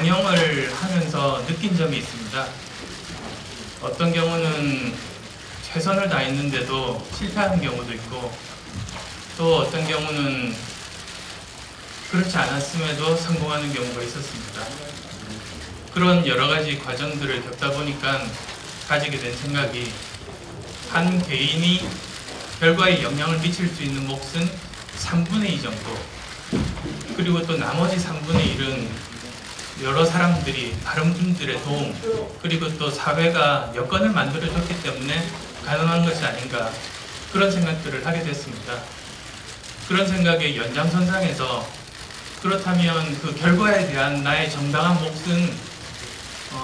경영을 하면서 느낀 점이 있습니다. 어떤 경우는 최선을 다했는데도 실패한 경우도 있고, 또 어떤 경우는 그렇지 않았음에도 성공하는 경우가 있었습니다. 그런 여러 가지 과정들을 겪다 보니까 가지게 된 생각이, 한 개인이 결과에 영향을 미칠 수 있는 몫은 3분의 2 정도, 그리고 또 나머지 3분의 1은 여러 사람들이, 다른 분들의 도움, 그리고 또 사회가 여건을 만들어줬기 때문에 가능한 것이 아닌가, 그런 생각들을 하게 됐습니다. 그런 생각의 연장선상에서 그렇다면 그 결과에 대한 나의 정당한 몫은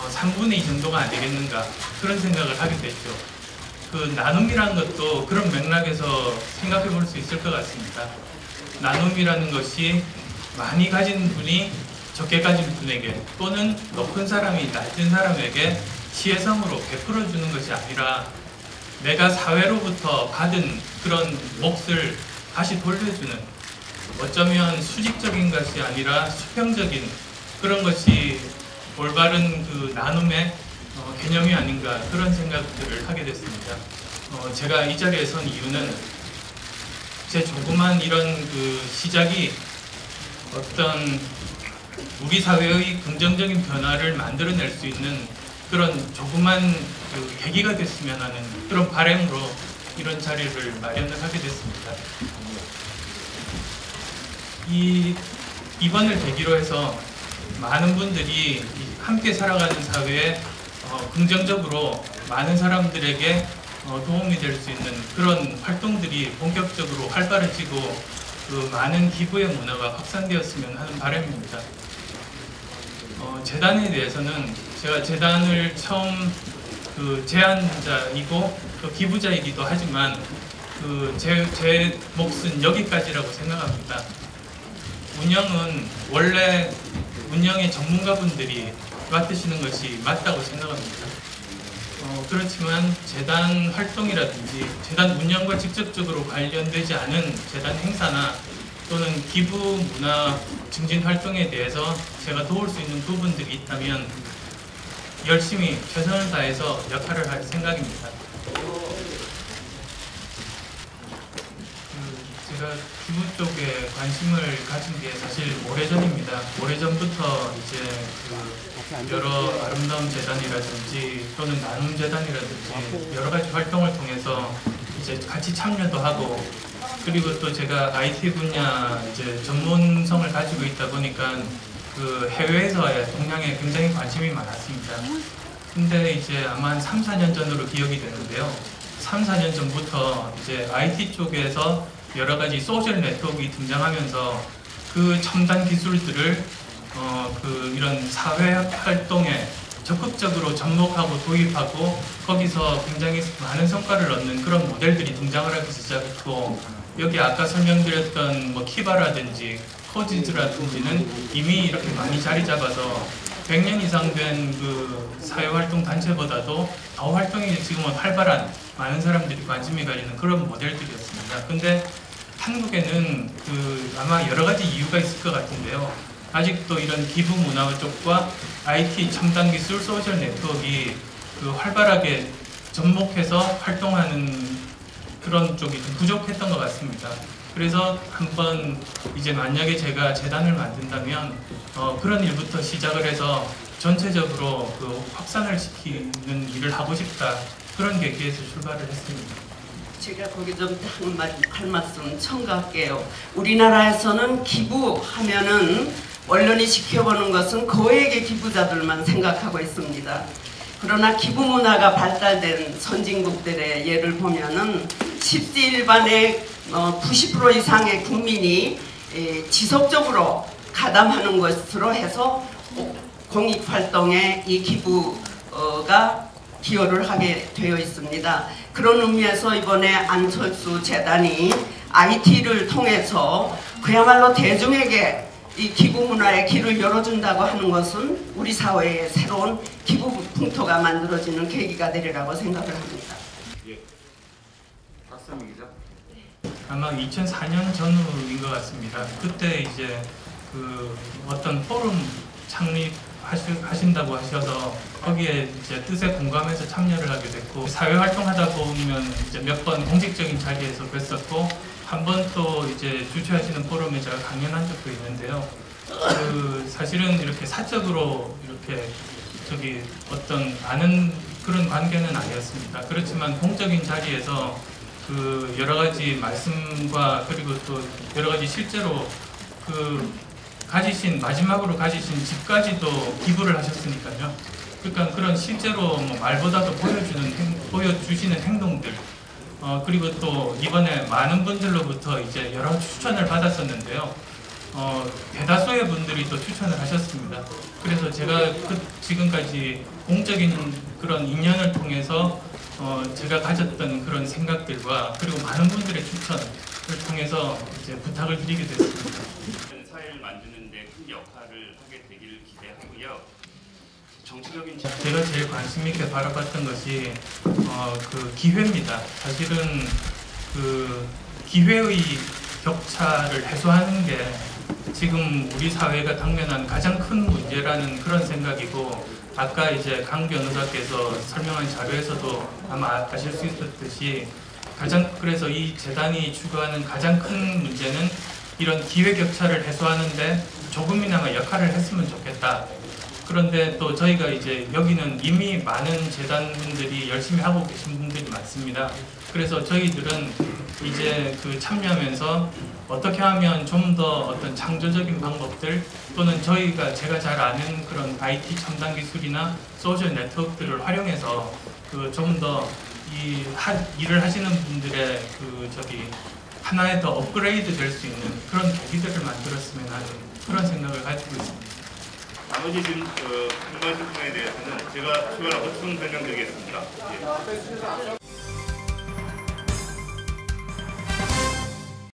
3분의 2 정도가 안 되겠는가, 그런 생각을 하게 됐죠. 그 나눔이라는 것도 그런 맥락에서 생각해 볼 수 있을 것 같습니다. 나눔이라는 것이 많이 가진 분이 적게 가진 분에게, 또는 높은 사람이 낮은 사람에게 지혜성으로 베풀어주는 것이 아니라 내가 사회로부터 받은 그런 몫을 다시 돌려주는, 어쩌면 수직적인 것이 아니라 수평적인 그런 것이 올바른 그 나눔의 개념이 아닌가, 그런 생각들을 하게 됐습니다. 제가 이 자리에 선 이유는 제 조그만 이런 그 시작이 어떤 우리 사회의 긍정적인 변화를 만들어낼 수 있는 그런 조그만 그 계기가 됐으면 하는 그런 바람으로 이런 자리를 마련을 하게 됐습니다. 이번을 계기로 해서 많은 분들이 함께 살아가는 사회에 긍정적으로 많은 사람들에게 도움이 될 수 있는 그런 활동들이 본격적으로 활발해지고, 그 많은 기부의 문화가 확산되었으면 하는 바람입니다. 재단에 대해서는 제가 재단을 처음 그 제안자이고 또 기부자이기도 하지만 제 몫은 여기까지라고 생각합니다. 운영은 원래 운영의 전문가분들이 맡으시는 것이 맞다고 생각합니다. 그렇지만 재단 활동이라든지 재단 운영과 직접적으로 관련되지 않은 재단 행사나 또는 기부 문화 증진 활동에 대해서 제가 도울 수 있는 부분들이 있다면 열심히 최선을 다해서 역할을 할 생각입니다. 제가 기부 쪽에 관심을 가진 게 사실 오래전입니다. 오래전부터 이제 여러 아름다운 재단이라든지 또는 나눔 재단이라든지 여러 가지 활동을 통해서 이제 같이 참여도 하고, 그리고 또 제가 IT 분야 이제 전문성을 가지고 있다 보니까 그 해외에서의 동향에 굉장히 관심이 많았습니다. 근데 이제 아마 한 3, 4년 전으로 기억이 되는데요. 3, 4년 전부터 이제 IT 쪽에서 여러 가지 소셜 네트워크가 등장하면서 그 첨단 기술들을 이런 사회 활동에 적극적으로 접목하고 도입하고 거기서 굉장히 많은 성과를 얻는 그런 모델들이 등장을 하기 시작했고, 여기 아까 설명드렸던 뭐 키바라든지 코지즈라든지는 이미 이렇게 많이 자리 잡아서 100년 이상 된 그 사회활동 단체보다도 더 활동이 지금은 활발한, 많은 사람들이 관심이 가지는 그런 모델들이었습니다. 근데 한국에는 아마 여러 가지 이유가 있을 것 같은데요. 아직도 이런 기부 문화 쪽과 IT 첨단 기술 소셜 네트워크가 활발하게 접목해서 활동하는 그런 쪽이 좀 부족했던 것 같습니다. 그래서 한번 이제 만약에 제가 재단을 만든다면 그런 일부터 시작을 해서 전체적으로 확산을 시키는 일을 하고 싶다, 그런 계기에서 출발을 했습니다. 제가 거기 좀 할 말씀 첨가할게요. 우리나라에서는 기부하면은 언론이 지켜보는 것은 거액의 기부자들만 생각하고 있습니다. 그러나 기부 문화가 발달된 선진국들의 예를 보면은 10대 일반의 90% 이상의 국민이 지속적으로 가담하는 것으로 해서 공익활동에 이 기부가 기여를 하게 되어 있습니다. 그런 의미에서 이번에 안철수 재단이 IT를 통해서 그야말로 대중에게 이 기부 문화의 길을 열어준다고 하는 것은 우리 사회에 새로운 기부 풍토가 만들어지는 계기가 되리라고 생각을 합니다. 예. 박선미 기자. 아마 2004년 전후인 것 같습니다. 그때 이제 어떤 포럼 하신다고 하셔서 거기에 이제 뜻에 공감해서 참여를 하게 됐고, 사회 활동하다 보면 이제 몇 번 공식적인 자리에서 뵀었고, 한 번 또 이제 주최하시는 포럼에 제가 강연한 적도 있는데요. 사실은 이렇게 사적으로 이렇게 어떤 아는 그런 관계는 아니었습니다. 그렇지만 공적인 자리에서 여러 가지 말씀과 그리고 또 여러 가지 실제로 마지막으로 가지신 집까지도 기부를 하셨으니까요. 그러니까 그런 실제로 뭐 말보다도 보여주시는 행동들, 그리고 또 이번에 많은 분들로부터 이제 여러 추천을 받았었는데요. 대다수의 분들이 또 추천을 하셨습니다. 그래서 제가 지금까지 공적인 그런 인연을 통해서 제가 가졌던 그런 생각들과 그리고 많은 분들의 추천을 통해서 이제 부탁을 드리게 됐습니다. 사회를 만드는 데 큰 역할을 하게 되기를 기대하고요. 정치적인 제가 제일 관심 있게 바라봤던 것이 기회입니다. 사실은 기회의 격차를 해소하는 게 지금 우리 사회가 당면한 가장 큰 문제라는 그런 생각이고, 아까 이제 강 변호사께서 설명한 자료에서도 아마 아실 수 있었듯이 그래서 이 재단이 추구하는 가장 큰 문제는 이런 기회 격차를 해소하는데 조금이나마 역할을 했으면 좋겠다. 그런데 또 저희가 이제 여기는 이미 많은 재단분들이 열심히 하고 계신 분들이 많습니다. 그래서 저희들은 이제 참여하면서 어떻게 하면 좀 더 어떤 창조적인 방법들, 또는 제가 잘 아는 그런 IT 첨단 기술이나 소셜 네트워크들을 활용해서 좀 더 일을 하시는 분들의 하나의 더 업그레이드 될 수 있는 그런 계기들을 만들었으면 하는 그런 생각을 가지고 있습니다. 나머지 지금 궁금하신 부분에 대해서는 제가 추가로 보충 설명드리겠습니다. 예.